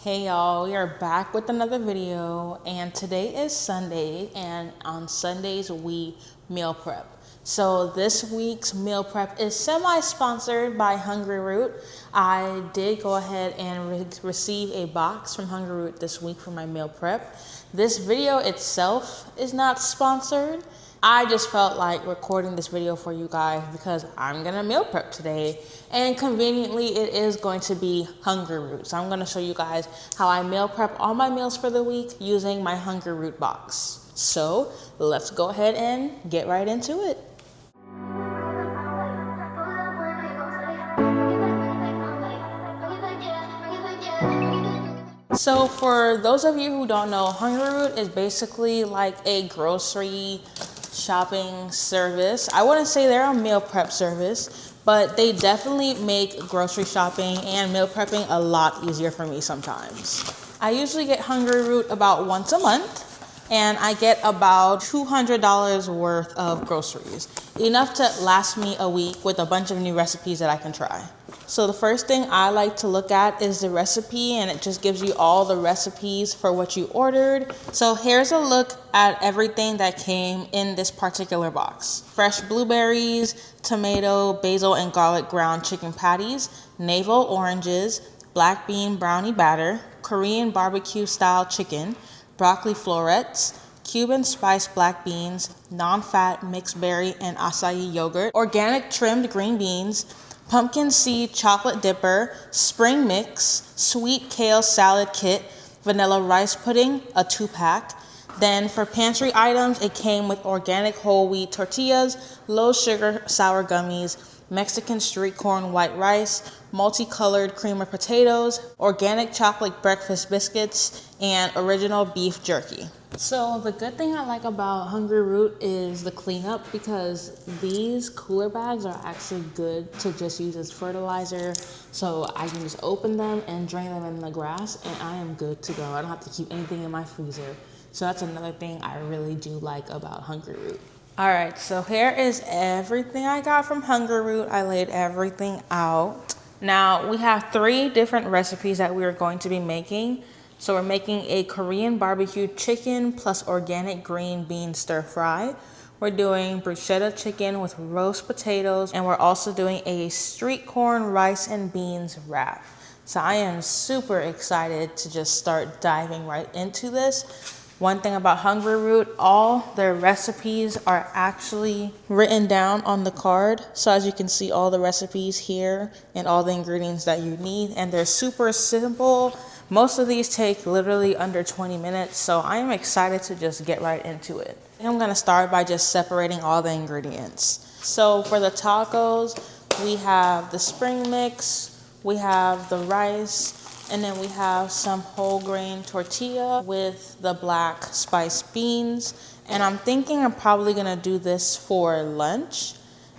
Hey y'all, we are back with another video, and today is Sunday, and on Sundays we meal prep. So this week's meal prep is semi-sponsored by Hungryroot. I did go ahead and receive a box from Hungryroot this week for my meal prep. This video itself is not sponsored. I just felt like recording this video for you guys because I'm gonna meal prep today, and conveniently it is going to be Hungryroot. So I'm gonna show you guys how I meal prep all my meals for the week using my Hungryroot box. So let's go ahead and get right into it. So for those of you who don't know, Hungryroot is basically like a grocery shopping service. I wouldn't say they're a meal prep service, but they definitely make grocery shopping and meal prepping a lot easier for me sometimes. I usually get Hungryroot about once a month, and I get about $200 worth of groceries, enough to last me a week with a bunch of new recipes that I can try. So the first thing I like to look at is the recipe, and it just gives you all the recipes for what you ordered. So here's a look at everything that came in this particular box. Fresh blueberries, tomato, basil, and garlic ground chicken patties, navel oranges, black bean brownie batter, Korean barbecue style chicken, broccoli florets, Cuban spiced black beans, non-fat mixed berry and acai yogurt, organic trimmed green beans, pumpkin seed chocolate dipper, spring mix, sweet kale salad kit, vanilla rice pudding, a 2-pack. Then for pantry items, it came with organic whole wheat tortillas, low sugar sour gummies, Mexican street corn white rice, multicolored creamer potatoes, organic chocolate breakfast biscuits, and original beef jerky. So the good thing I like about Hungryroot is the cleanup, because these cooler bags are actually good to just use as fertilizer. So I can just open them and drain them in the grass, and I am good to go. I don't have to keep anything in my freezer. So that's another thing I really do like about Hungryroot. All right, so here is everything I got from Hungryroot. I laid everything out. Now we have 3 different recipes that we are going to be making. So we're making a Korean barbecue chicken plus organic green bean stir fry. We're doing bruschetta chicken with roast potatoes, and we're also doing a street corn rice and beans wrap. So I am super excited to just start diving right into this. One thing about Hungryroot, all their recipes are actually written down on the card. So as you can see, all the recipes here and all the ingredients that you need, and they're super simple. Most of these take literally under 20 minutes, so I am excited to just get right into it. I'm gonna start by just separating all the ingredients. So for the tacos, we have the spring mix, we have the rice, and then we have some whole grain tortilla with the black spiced beans. And I'm thinking I'm probably gonna do this for lunch.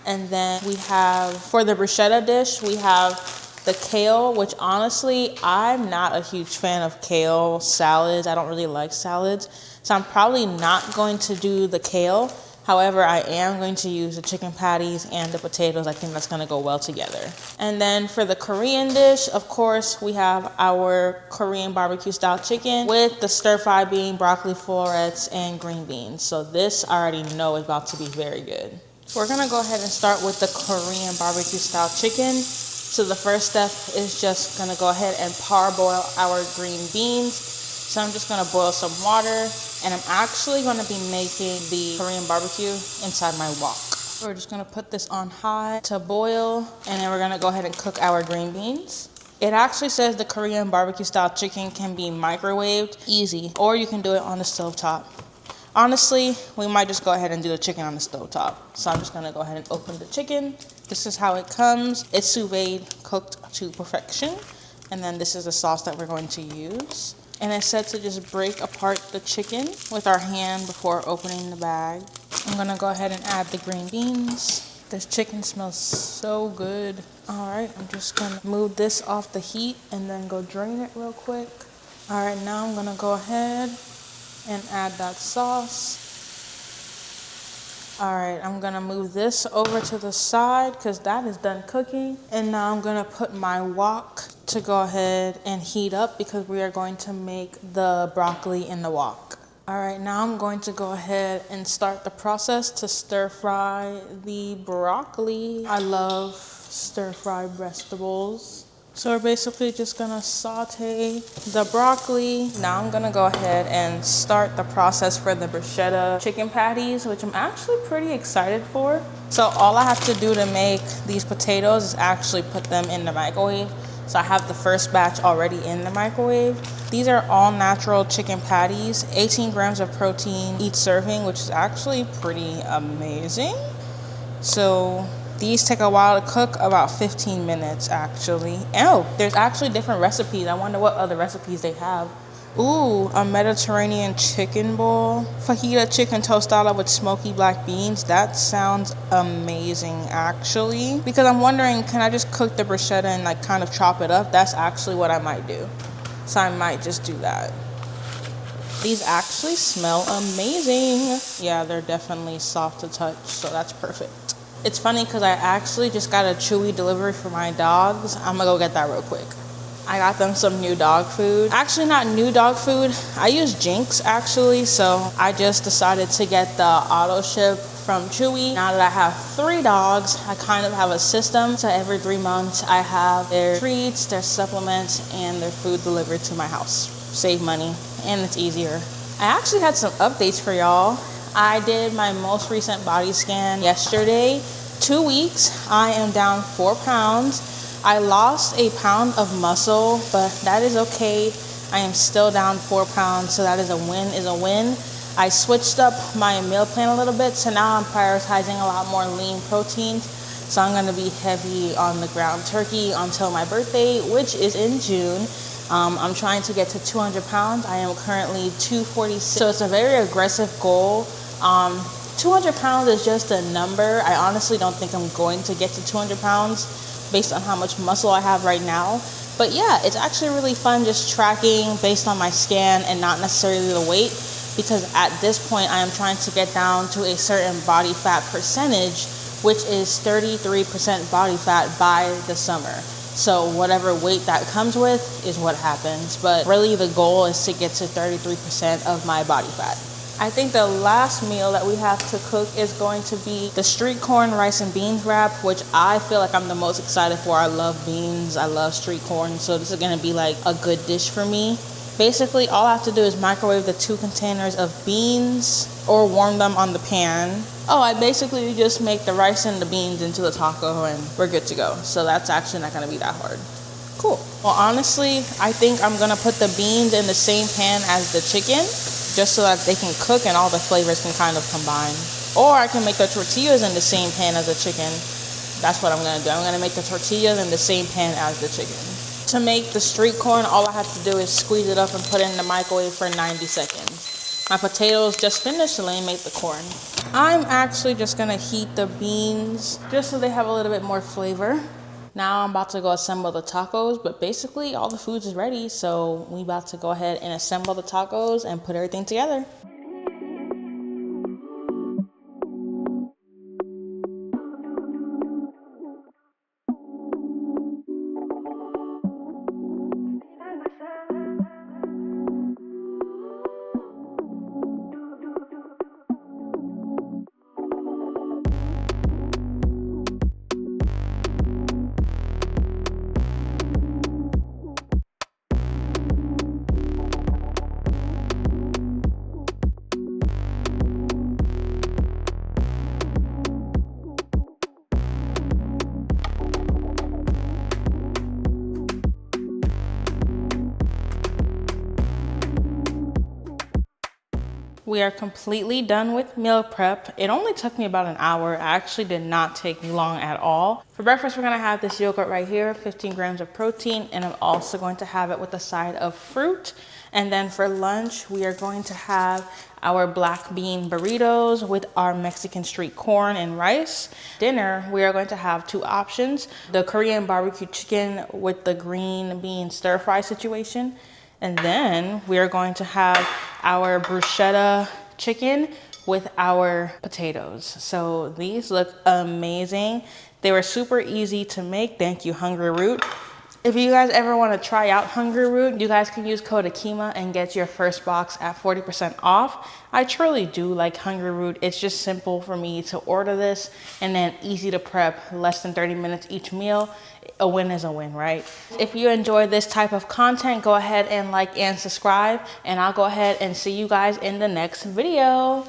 And then we have, for the bruschetta dish, we have the kale, which honestly, I'm not a huge fan of kale salads. I don't really like salads. So I'm probably not going to do the kale. However, I am going to use the chicken patties and the potatoes. I think that's gonna go well together. And then for the Korean dish, of course, we have our Korean barbecue style chicken with the stir fry bean, broccoli florets, and green beans. So this I already know is about to be very good. We're gonna go ahead and start with the Korean barbecue style chicken. So the first step is just gonna go ahead and parboil our green beans. So I'm just gonna boil some water, and I'm actually gonna be making the Korean barbecue inside my wok. We're just gonna put this on high to boil, and then we're gonna go ahead and cook our green beans. It actually says the Korean barbecue style chicken can be microwaved easy, or you can do it on the stovetop. Honestly, we might just go ahead and do the chicken on the stovetop. So I'm just gonna go ahead and open the chicken. This is how it comes. It's sous vide, cooked to perfection. And then this is the sauce that we're going to use. And it said to just break apart the chicken with our hand before opening the bag. I'm gonna go ahead and add the green beans. This chicken smells so good. All right, I'm just gonna move this off the heat and then go drain it real quick. All right, now I'm gonna go ahead and add that sauce. All right, I'm gonna move this over to the side because that is done cooking. And now I'm gonna put my wok to go ahead and heat up because we are going to make the broccoli in the wok. All right, now I'm going to go ahead and start the process to stir fry the broccoli. I love stir fried vegetables. So we're basically just gonna saute the broccoli. Now I'm gonna go ahead and start the process for the bruschetta chicken patties, which I'm actually pretty excited for. So all I have to do to make these potatoes is actually put them in the microwave. So I have the first batch already in the microwave. These are all natural chicken patties, 18 grams of protein each serving, which is actually pretty amazing. So these take a while to cook, about 15 minutes actually. Oh, there's actually different recipes. I wonder what other recipes they have. Ooh, a Mediterranean chicken bowl. Fajita chicken tostada with smoky black beans. That sounds amazing actually. Because I'm wondering, can I just cook the bruschetta and like kind of chop it up? That's actually what I might do. So I might just do that. These actually smell amazing. Yeah, they're definitely soft to touch, so that's perfect. It's funny because I actually just got a Chewy delivery for my dogs. I'm gonna go get that real quick. I got them some new dog food. Actually, not new dog food. I use Jinx actually, so I just decided to get the auto ship from Chewy. Now that I have 3 dogs, I kind of have a system. So every 3 months, I have their treats, their supplements, and their food delivered to my house. Save money, and it's easier. I actually had some updates for y'all. I did my most recent body scan yesterday. 2 weeks, I am down 4 pounds. I lost a pound of muscle, but that is okay. I am still down 4 pounds, so that is a win. I switched up my meal plan a little bit, so now I'm prioritizing a lot more lean proteins. So I'm gonna be heavy on the ground turkey until my birthday, which is in June. I'm trying to get to 200 pounds. I am currently 246, so it's a very aggressive goal. 200 pounds is just a number. I honestly don't think I'm going to get to 200 pounds based on how much muscle I have right now. But yeah, it's actually really fun just tracking based on my scan and not necessarily the weight, because at this point I am trying to get down to a certain body fat percentage, which is 33% body fat by the summer. So whatever weight that comes with is what happens. But really the goal is to get to 33% of my body fat. I think the last meal that we have to cook is going to be the street corn rice and beans wrap, which I feel like I'm the most excited for. I love beans, I love street corn, so this is gonna be like a good dish for me. Basically, all I have to do is microwave the 2 containers of beans or warm them on the pan. Oh, I basically just make the rice and the beans into the taco and we're good to go. So that's actually not gonna be that hard. Cool. Well, honestly, I think I'm gonna put the beans in the same pan as the chicken, just so that they can cook and all the flavors can kind of combine. Or I can make the tortillas in the same pan as the chicken. That's what I'm gonna do. I'm gonna make the tortillas in the same pan as the chicken. To make the street corn, all I have to do is squeeze it up and put it in the microwave for 90 seconds. My potatoes just finished, so let me make the corn. I'm actually just gonna heat the beans just so they have a little bit more flavor. Now I'm about to go assemble the tacos, but basically all the food is ready, so we about to go ahead and assemble the tacos and put everything together. We are completely done with meal prep. It only took me about an hour. It actually did not take me long at all. For breakfast, we're gonna have this yogurt right here, 15 grams of protein, and I'm also going to have it with a side of fruit. And then for lunch, we are going to have our black bean burritos with our Mexican street corn and rice. Dinner, we are going to have 2 options: the Korean barbecue chicken with the green bean stir fry situation. And then we are going to have our bruschetta chicken with our potatoes. So these look amazing. They were super easy to make. Thank you, Hungryroot. If you guys ever want to try out Hungryroot, you guys can use code Akima and get your first box at 40% off. I truly do like Hungryroot. It's just simple for me to order this and then easy to prep, less than 30 minutes each meal. A win is a win, right? If you enjoy this type of content, go ahead and like and subscribe, and I'll go ahead and see you guys in the next video.